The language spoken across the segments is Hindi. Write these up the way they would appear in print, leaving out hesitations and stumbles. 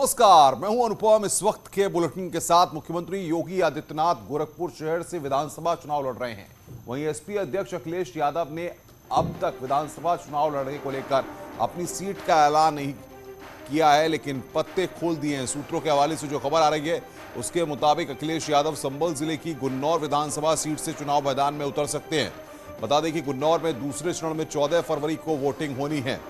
नमस्कार, मैं हूं अनुपम। इस वक्त के बुलेटिन के साथ मुख्यमंत्री योगी आदित्यनाथ गोरखपुर शहर से विधानसभा चुनाव लड़ रहे हैं। वहीं एसपी अध्यक्ष अखिलेश यादव ने अब तक विधानसभा चुनाव लड़ने को लेकर अपनी सीट का ऐलान नहीं किया है, लेकिन पत्ते खोल दिए हैं। सूत्रों के हवाले से जो खबर आ रही है उसके मुताबिक अखिलेश यादव संभल जिले की गुन्नौर विधानसभा सीट से चुनाव मैदान में उतर सकते हैं। बता दें कि गुन्नौर में दूसरे चरण में 14 फरवरी को वोटिंग होनी है।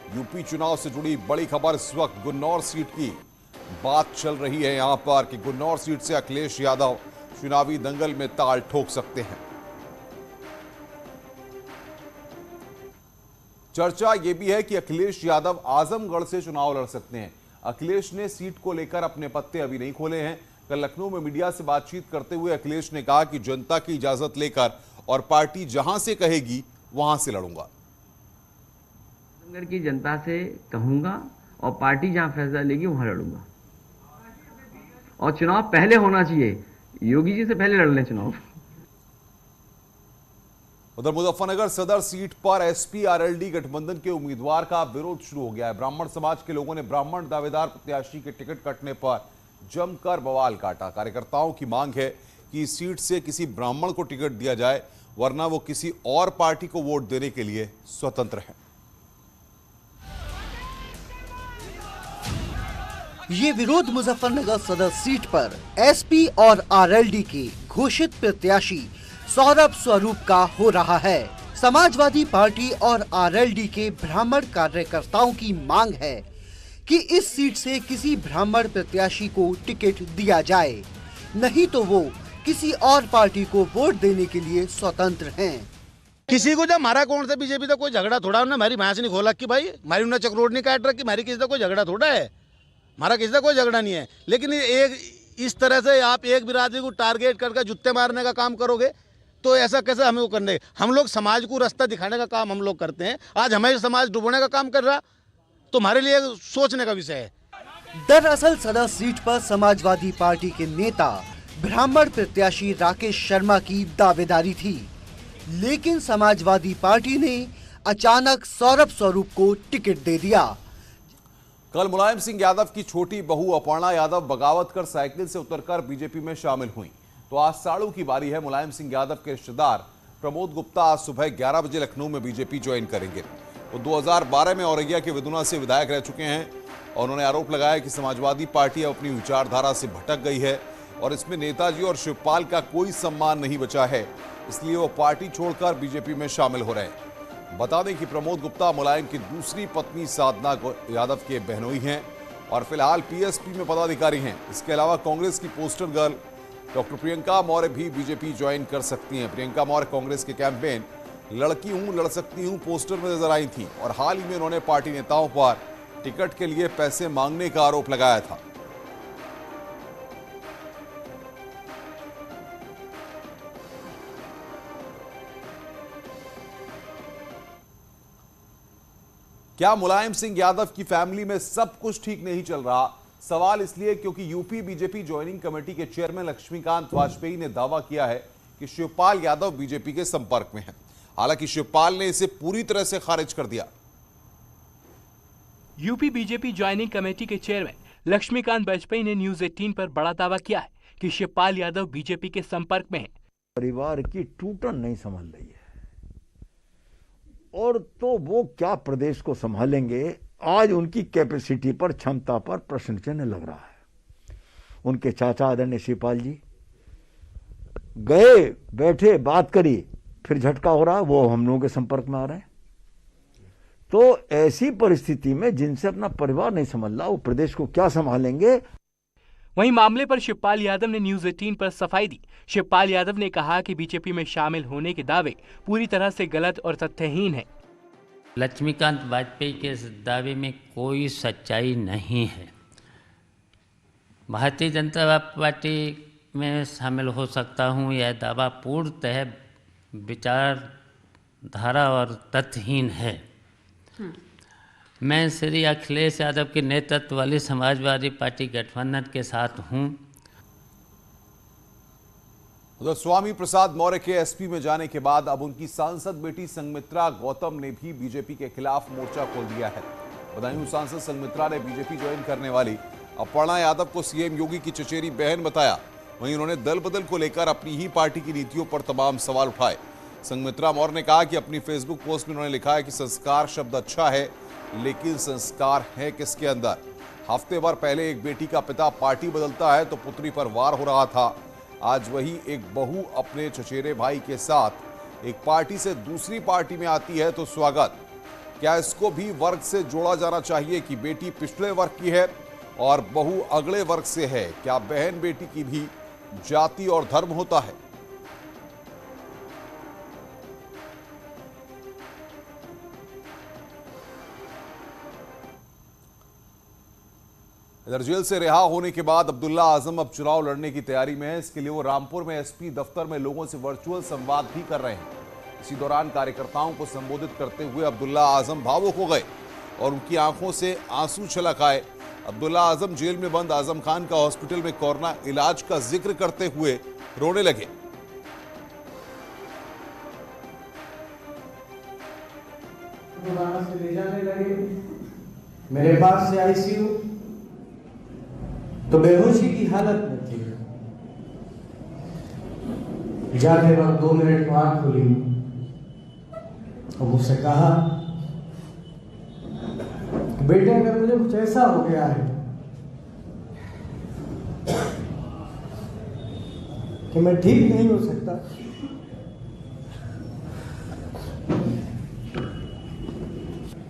यूपी चुनाव से जुड़ी बड़ी खबर इस वक्त गुन्नौर सीट की बात चल रही है यहां पर कि गुन्नौर सीट से अखिलेश यादव चुनावी दंगल में ताल ठोक सकते हैं। चर्चा यह भी है कि अखिलेश यादव आजमगढ़ से चुनाव लड़ सकते हैं। अखिलेश ने सीट को लेकर अपने पत्ते अभी नहीं खोले हैं। कल लखनऊ में मीडिया से बातचीत करते हुए अखिलेश ने कहा कि जनता की इजाजत लेकर और पार्टी जहां से कहेगी वहां से लड़ूंगा। आजमगढ़ की जनता से कहूंगा और पार्टी जहां फैसला लेगी वहां लड़ूंगा। और चुनाव पहले होना चाहिए, योगी जी से पहले लड़ लें चुनाव। उधर मुजफ्फरनगर सदर सीट पर एसपी आरएलडी गठबंधन के उम्मीदवार का विरोध शुरू हो गया है। ब्राह्मण समाज के लोगों ने ब्राह्मण दावेदार प्रत्याशी के टिकट कटने पर जमकर बवाल काटा। कार्यकर्ताओं की मांग है कि इस सीट से किसी ब्राह्मण को टिकट दिया जाए, वरना वो किसी और पार्टी को वोट देने के लिए स्वतंत्र है। ये विरोध मुजफ्फरनगर सदर सीट पर एसपी और आरएलडी के घोषित प्रत्याशी सौरभ स्वरूप का हो रहा है। समाजवादी पार्टी और आरएलडी के ब्राह्मण कार्यकर्ताओं की मांग है कि इस सीट से किसी ब्राह्मण प्रत्याशी को टिकट दिया जाए, नहीं तो वो किसी और पार्टी को वोट देने के लिए स्वतंत्र हैं। किसी को जब मारा कौन से बीजेपी का कोई झगड़ा थोड़ा उन्हें हमारी भैंस नहीं खोला कि भाई हमारी उन्हें चक्रोड नहीं काट रखी, हमारी किसी का कोई झगड़ा थोड़ा है, हमारा किसी का कोई झगड़ा नहीं है। लेकिन एक इस तरह से आप एक बिरादरी को टारगेट करके जुत्ते मारने का काम करोगे तो ऐसा कैसे हमें वो करने। हम लोग समाज को रास्ता दिखाने का काम हम लोग करते हैं। आज हमारे समाज डुबोने का काम कर रहा तो हमारे लिए सोचने का विषय है। दरअसल सदर सीट पर समाजवादी पार्टी के नेता ब्राह्मण प्रत्याशी राकेश शर्मा की दावेदारी थी, लेकिन समाजवादी पार्टी ने अचानक सौरभ स्वरूप को टिकट दे दिया। कल मुलायम सिंह यादव की छोटी बहू अपर्णा यादव बगावत कर साइकिल से उतरकर बीजेपी में शामिल हुई, तो आज साड़ू की बारी है। मुलायम सिंह यादव के रिश्तेदार प्रमोद गुप्ता आज सुबह 11 बजे लखनऊ में बीजेपी ज्वाइन करेंगे। वो 2012 में औरैया के विदुना से विधायक रह चुके हैं और उन्होंने आरोप लगाया कि समाजवादी पार्टी अब अपनी विचारधारा से भटक गई है और इसमें नेताजी और शिवपाल का कोई सम्मान नहीं बचा है, इसलिए वो पार्टी छोड़कर बीजेपी में शामिल हो रहे हैं। बता दें कि प्रमोद गुप्ता मुलायम की दूसरी पत्नी साधना यादव के बहनोई हैं और फिलहाल पीएसपी में पदाधिकारी हैं। इसके अलावा कांग्रेस की poster girl doctor Priyanka Maurya भी बीजेपी ज्वाइन कर सकती हैं। प्रियंका मौर्य कांग्रेस के कैंपेन लड़की हूं लड़ सकती हूं पोस्टर में नजर आई थी और हाल ही में उन्होंने पार्टी नेताओं पर टिकट के लिए पैसे मांगने का आरोप लगाया था। क्या मुलायम सिंह यादव की फैमिली में सब कुछ ठीक नहीं चल रहा? सवाल इसलिए क्योंकि यूपी बीजेपी ज्वाइनिंग कमेटी के चेयरमैन लक्ष्मीकांत वाजपेयी ने दावा किया है कि शिवपाल यादव बीजेपी के संपर्क में हैं। हालांकि शिवपाल ने इसे पूरी तरह से खारिज कर दिया। यूपी बीजेपी ज्वाइनिंग कमेटी के चेयरमैन लक्ष्मीकांत वाजपेयी ने न्यूज 18 पर बड़ा दावा किया है कि शिवपाल यादव बीजेपी के संपर्क में हैं। परिवार की टूटन नहीं संभल रही है और तो वो क्या प्रदेश को संभालेंगे, आज उनकी कैपेसिटी पर, क्षमता पर प्रश्न चिन्ह लग रहा है। उनके चाचा आदरणीय शिवपाल जी गए, बैठे, बात करी, फिर झटका हो रहा, वो हम लोगों के संपर्क में आ रहे हैं। तो ऐसी परिस्थिति में जिनसे अपना परिवार नहीं संभाल रहा, वो प्रदेश को क्या संभालेंगे। वहीं मामले पर शिवपाल यादव ने न्यूज 18 पर सफाई दी। शिवपाल यादव ने कहा कि बीजेपी में शामिल होने के दावे पूरी तरह से गलत और तथ्यहीन है। लक्ष्मीकांत वाजपेयी के इस दावे में कोई सच्चाई नहीं है। भारतीय जनता पार्टी में शामिल हो सकता हूं, यह दावा पूर्णतः विचारधारा और तथ्यहीन है। मैं श्री अखिलेश यादव के नेतृत्व वाली समाजवादी पार्टी गठबंधन के साथ हूं। उधर स्वामी प्रसाद मौर्य के एसपी में जाने के बाद अब उनकी सांसद बेटी संगमित्रा गौतम ने भी बीजेपी के खिलाफ मोर्चा खोल दिया है। बदायूं सांसद संगमित्रा ने बीजेपी ज्वाइन करने वाली अपर्णा यादव को सीएम योगी की चचेरी बहन बताया। वहीं उन्होंने दल बदल को लेकर अपनी ही पार्टी की नीतियों पर तमाम सवाल उठाए। संघमित्रा मौर्य ने कहा कि अपनी फेसबुक पोस्ट में उन्होंने लिखा है कि संस्कार शब्द अच्छा है, लेकिन संस्कार है किसके अंदर। हफ्ते भर पहले एक बेटी का पिता पार्टी बदलता है तो पुत्री पर वार हो रहा था। आज वही एक बहू अपने चचेरे भाई के साथ एक पार्टी से दूसरी पार्टी में आती है तो स्वागत। क्या इसको भी वर्ग से जोड़ा जाना चाहिए कि बेटी पिछले वर्ग की है और बहू अगले वर्ग से है? क्या बहन बेटी की भी जाति और धर्म होता है? इधर जेल से रिहा होने के बाद अब्दुल्ला आजम अब चुनाव लड़ने की तैयारी में है। इसके लिए वो रामपुर में एसपी दफ्तर में लोगों से वर्चुअल संवाद भी कर रहे हैं। इसी दौरान कार्यकर्ताओं को संबोधित करते हुए अब्दुल्ला आजम भावुक हो गए और उनकी आंखों से आंसू छलक आए। अब्दुल्ला आजम जेल में बंद आजम खान का हॉस्पिटल में कोरोना इलाज का जिक्र करते हुए रोने लगे। दोबारा से ले जाने लगे मेरे पास से आईसीयू, तो बेहोशी की हालत में थे। जाते वक्त 2 मिनट को आंख खुली और मुझसे कहा, बेटे अगर मुझे कुछ ऐसा हो गया है कि मैं ठीक नहीं हो सकता,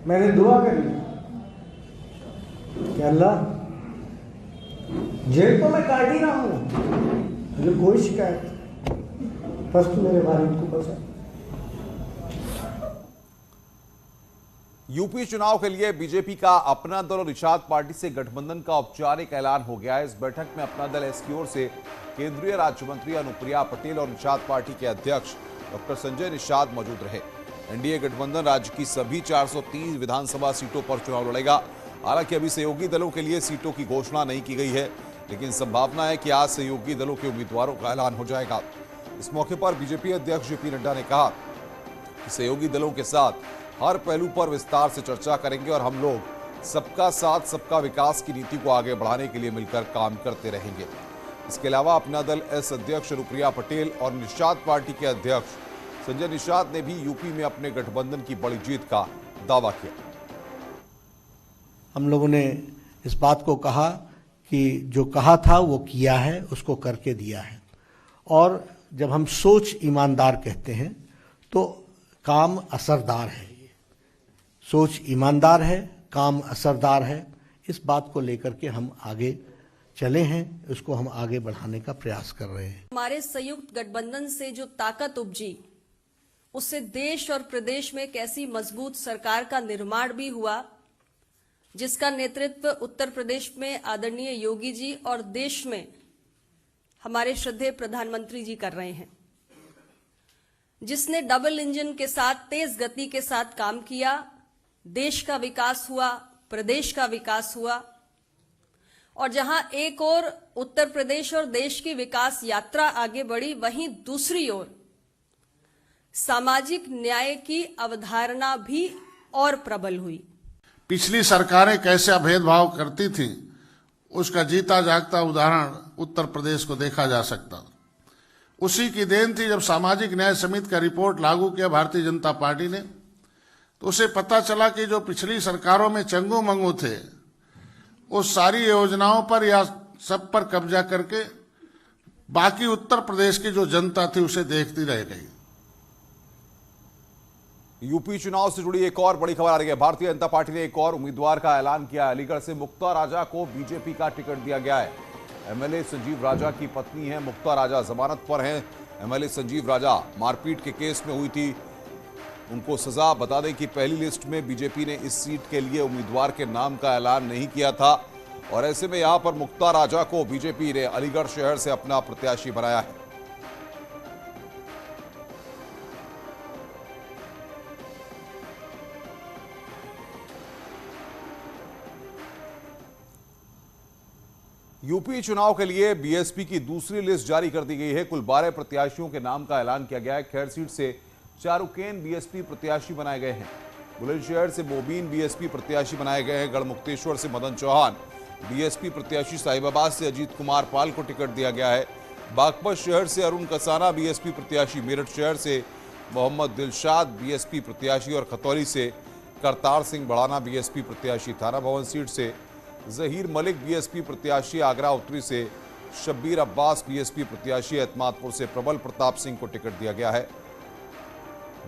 मैंने दुआ करी कि अल्लाह, जेल तो मैं काट ही रहा हूं, मुझे कोई शिकायत, बस तू मेरे वालिद को बचा। यूपी चुनाव के लिए बीजेपी का अपना दल और निषाद पार्टी से गठबंधन का औपचारिक ऐलान हो गया है। इस बैठक में अपना दल एस की ओर से केंद्रीय राज्य मंत्री अनुप्रिया पटेल और निषाद पार्टी के अध्यक्ष डॉक्टर संजय निषाद मौजूद रहे। एनडीए गठबंधन राज्य की सभी 430 विधानसभा सीटों पर चुनाव लड़ेगा। हालांकि अभी सहयोगी दलों के लिए सीटों की घोषणा नहीं की गई है, लेकिन संभावना है कि आज सहयोगी दलों के उम्मीदवारों का ऐलान हो जाएगा। इस मौके पर बीजेपी अध्यक्ष जेपी नड्डा ने कहा कि सहयोगी दलों के साथ हर पहलू पर विस्तार से चर्चा करेंगे और हम लोग सबका साथ सबका विकास की नीति को आगे बढ़ाने के लिए मिलकर काम करते रहेंगे। इसके अलावा अपना दल एस अध्यक्ष अनुप्रिया पटेल और निषाद पार्टी के अध्यक्ष संजय निषाद ने भी यूपी में अपने गठबंधन की बड़ी जीत का दावा किया। हम लोगों ने इस बात को कहा कि जो कहा था वो किया है, उसको करके दिया है। और जब हम सोच ईमानदार कहते हैं तो काम असरदार है। सोच ईमानदार है, काम असरदार है। इस बात को लेकर के हम आगे चले हैं, उसको हम आगे बढ़ाने का प्रयास कर रहे हैं। हमारे संयुक्त गठबंधन से जो ताकत उपजी, उससे देश और प्रदेश में एक ऐसी मजबूत सरकार का निर्माण भी हुआ जिसका नेतृत्व उत्तर प्रदेश में आदरणीय योगी जी और देश में हमारे श्रद्धेय प्रधानमंत्री जी कर रहे हैं, जिसने डबल इंजन के साथ तेज गति के साथ काम किया। देश का विकास हुआ, प्रदेश का विकास हुआ, और जहां एक ओर उत्तर प्रदेश और देश की विकास यात्रा आगे बढ़ी, वहीं दूसरी ओर सामाजिक न्याय की अवधारणा भी और प्रबल हुई। पिछली सरकारें कैसे भेदभाव करती थीं, उसका जीता जागता उदाहरण उत्तर प्रदेश को देखा जा सकता। उसी की देन थी जब सामाजिक न्याय समिति का रिपोर्ट लागू किया भारतीय जनता पार्टी ने, तो उसे पता चला कि जो पिछली सरकारों में चंगू मंगू थे, उस सारी योजनाओं पर या सब पर कब्जा करके बाकी उत्तर प्रदेश की जो जनता थी उसे देखती रह गई। यूपी चुनाव से जुड़ी एक और बड़ी खबर आ रही है। भारतीय जनता पार्टी ने एक और उम्मीदवार का ऐलान किया है। अलीगढ़ से मुक्ता राजा को बीजेपी का टिकट दिया गया है। एमएलए संजीव राजा की पत्नी है मुक्ता राजा, जमानत पर हैं। एमएलए संजीव राजा मारपीट के केस में हुई थी, उनको सजा। बता दें कि पहली लिस्ट में बीजेपी ने इस सीट के लिए उम्मीदवार के नाम का ऐलान नहीं किया था, और ऐसे में यहां पर मुक्ता राजा को बीजेपी ने अलीगढ़ शहर से अपना प्रत्याशी बनाया है। यूपी चुनाव के लिए बीएसपी की दूसरी लिस्ट जारी कर दी गई है। कुल 12 प्रत्याशियों के नाम का ऐलान किया गया है। खैर सीट से चारुकेन बीएसपी प्रत्याशी बनाए गए हैं। बुलंदशहर से मोबीन बीएसपी प्रत्याशी बनाए गए हैं। गढ़मुक्तेश्वर से मदन चौहान बीएसपी प्रत्याशी साहिबाबाद से अजीत कुमार पाल को टिकट दिया गया है। बागपत शहर से अरुण कसाना बीएसपी प्रत्याशी, मेरठ शहर से मोहम्मद दिलशाद बीएसपी प्रत्याशी और खतौली से करतार सिंह बढ़ाना बीएसपी प्रत्याशी, थाना भवन सीट से जहीर मलिक बीएसपी प्रत्याशी, आगरा उत्तरी से शब्बीर अब्बास बीएसपी प्रत्याशी, एतमादपुर से प्रबल प्रताप सिंह को टिकट दिया गया है।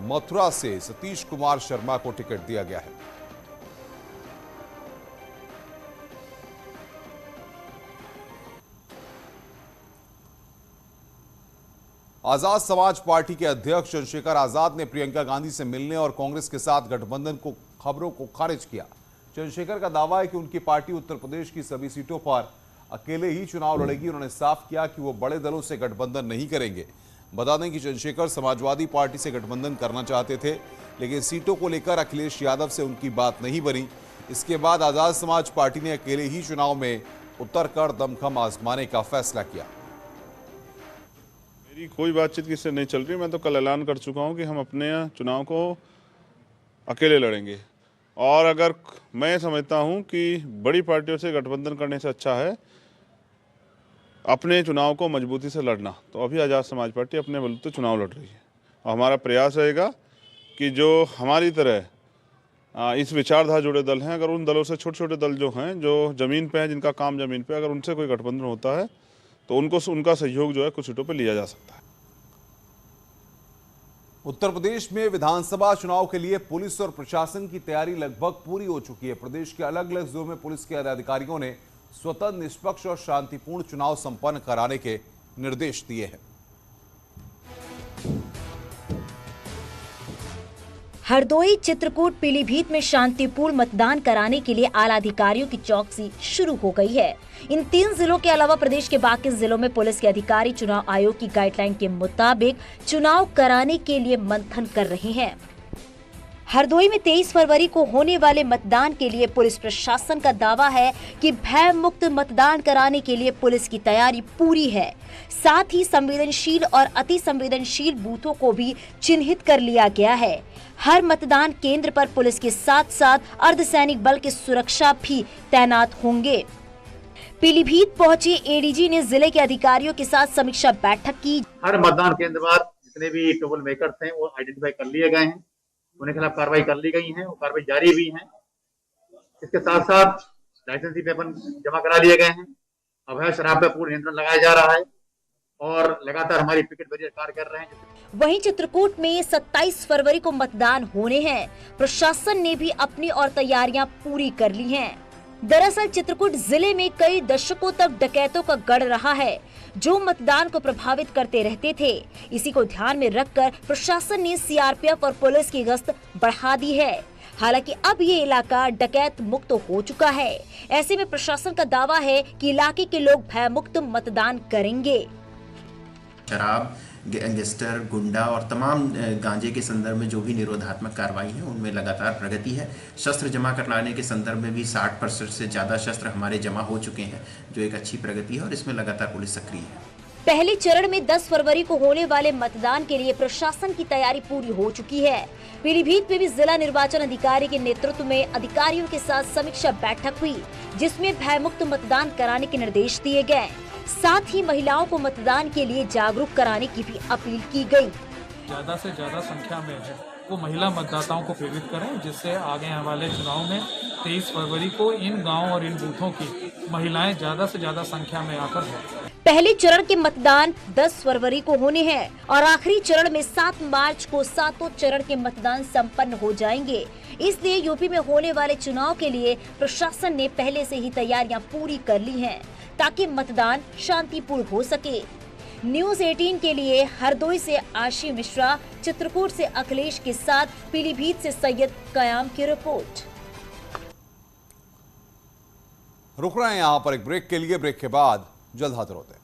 मथुरा से सतीश कुमार शर्मा को टिकट दिया गया है। आजाद समाज पार्टी के अध्यक्ष चंद्रशेखर आजाद ने प्रियंका गांधी से मिलने और कांग्रेस के साथ गठबंधन को खबरों को खारिज किया। चंद्रशेखर का दावा है कि उनकी पार्टी उत्तर प्रदेश की सभी सीटों पर अकेले ही चुनाव लड़ेगी। उन्होंने साफ किया कि वो बड़े दलों से गठबंधन नहीं करेंगे। बता दें कि चंद्रशेखर समाजवादी पार्टी से गठबंधन करना चाहते थे, लेकिन सीटों को लेकर अखिलेश यादव से उनकी बात नहीं बनी। इसके बाद आजाद समाज पार्टी ने अकेले ही चुनाव में उतरकर दमखम आजमाने का फैसला किया। मेरी कोई बातचीत किससे नहीं चल रही। मैं तो कल ऐलान कर चुका हूं कि हम अपने चुनाव को अकेले लड़ेंगे, और अगर मैं समझता हूं कि बड़ी पार्टियों से गठबंधन करने से अच्छा है अपने चुनाव को मजबूती से लड़ना, तो अभी आज़ाद समाज पार्टी अपने बल तो चुनाव लड़ रही है। और हमारा प्रयास रहेगा कि जो हमारी तरह इस विचारधारा जुड़े दल हैं, अगर उन दलों से छोटे छोटे दल जो हैं, जो ज़मीन पे हैं, जिनका काम ज़मीन पे, अगर उनसे कोई गठबंधन होता है तो उनका सहयोग जो है कुछ सीटों पर लिया जा सकता है। उत्तर प्रदेश में विधानसभा चुनाव के लिए पुलिस और प्रशासन की तैयारी लगभग पूरी हो चुकी है। प्रदेश के अलग अलग जिलों में पुलिस के अधिकारियों ने स्वतंत्र, निष्पक्ष और शांतिपूर्ण चुनाव संपन्न कराने के निर्देश दिए हैं। हरदोई, चित्रकूट, पीलीभीत में शांतिपूर्ण मतदान कराने के लिए आला अधिकारियों की चौकसी शुरू हो गई है। इन 3 जिलों के अलावा प्रदेश के बाकी जिलों में पुलिस के अधिकारी चुनाव आयोग की गाइडलाइन के मुताबिक चुनाव कराने के लिए मंथन कर रहे हैं। हरदोई में 23 फरवरी को होने वाले मतदान के लिए पुलिस प्रशासन का दावा है कि भय मुक्त मतदान कराने के लिए पुलिस की तैयारी पूरी है। साथ ही संवेदनशील और अति संवेदनशील बूथों को भी चिन्हित कर लिया गया है। हर मतदान केंद्र पर पुलिस के साथ साथ अर्धसैनिक बल की सुरक्षा भी तैनात होंगे। पीलीभीत पहुंचे एडीजी ने जिले के अधिकारियों के साथ समीक्षा बैठक की। हर मतदान केंद्र पर जितने भी ट्रबल मेकर्स हैं वो आइडेंटिफाई कर लिए गए हैं, उनके खिलाफ कार्रवाई कर ली गई है, वो कार्रवाई जारी भी है। इसके साथ साथ लाइसेंसी पेपर जमा करा लिए गए हैं। अवैध शराब पर पूर्ण नियंत्रण लगाया जा रहा है और लगातार हमारी पिकेट बैरियर कार्य कर रहे हैं। वहीं चित्रकूट में 27 फरवरी को मतदान होने हैं। प्रशासन ने भी अपनी और तैयारियां पूरी कर ली हैं। दरअसल चित्रकूट जिले में कई दशकों तक डकैतों का गढ़ रहा है, जो मतदान को प्रभावित करते रहते थे। इसी को ध्यान में रखकर प्रशासन ने सीआरपीएफ और पुलिस की गश्त बढ़ा दी है। हालांकि अब ये इलाका डकैत मुक्त हो चुका है। ऐसे में प्रशासन का दावा है कि इलाके के लोग भय मुक्त मतदान करेंगे। शराब, गैंगस्टर, गुंडा और तमाम गांजे के संदर्भ में जो भी निरोधात्मक कार्रवाई है उनमें लगातार प्रगति है। शस्त्र जमा कराने के संदर्भ में भी 60% से ज़्यादा शस्त्र हमारे जमा हो चुके हैं, जो एक अच्छी प्रगति है और इसमें लगातार पुलिस सक्रिय है। पहले चरण में 10 फरवरी को होने वाले मतदान के लिए प्रशासन की तैयारी पूरी हो चुकी है। पीलीभीत में भी जिला निर्वाचन अधिकारी के नेतृत्व में अधिकारियों के साथ समीक्षा बैठक हुई, जिसमें भयमुक्त मतदान कराने के निर्देश दिए गए। साथ ही महिलाओं को मतदान के लिए जागरूक कराने की भी अपील की गई। ज्यादा से ज्यादा संख्या में है वो महिला मतदाताओं को प्रेरित करें, जिससे आगे आने वाले चुनाव में 23 फरवरी को इन गाँव और इन बूथों की महिलाएं ज्यादा से ज्यादा संख्या में आकर है। पहले चरण के मतदान 10 फरवरी को होने हैं और आखिरी चरण में 7 मार्च को सातों चरण के मतदान संपन्न हो जाएंगे। इसलिए यूपी में होने वाले चुनाव के लिए प्रशासन ने पहले से ही तैयारियां पूरी कर ली हैं, ताकि मतदान शांतिपूर्ण हो सके। न्यूज़ 18 के लिए हरदोई से आशी मिश्रा, चित्रकूट से अखिलेश के साथ पीलीभीत से सैयद कयाम की रिपोर्ट। रुक रहे हैं यहाँ पर एक ब्रेक के लिए। ब्रेक के बाद जल्द हाजिर होते हैं।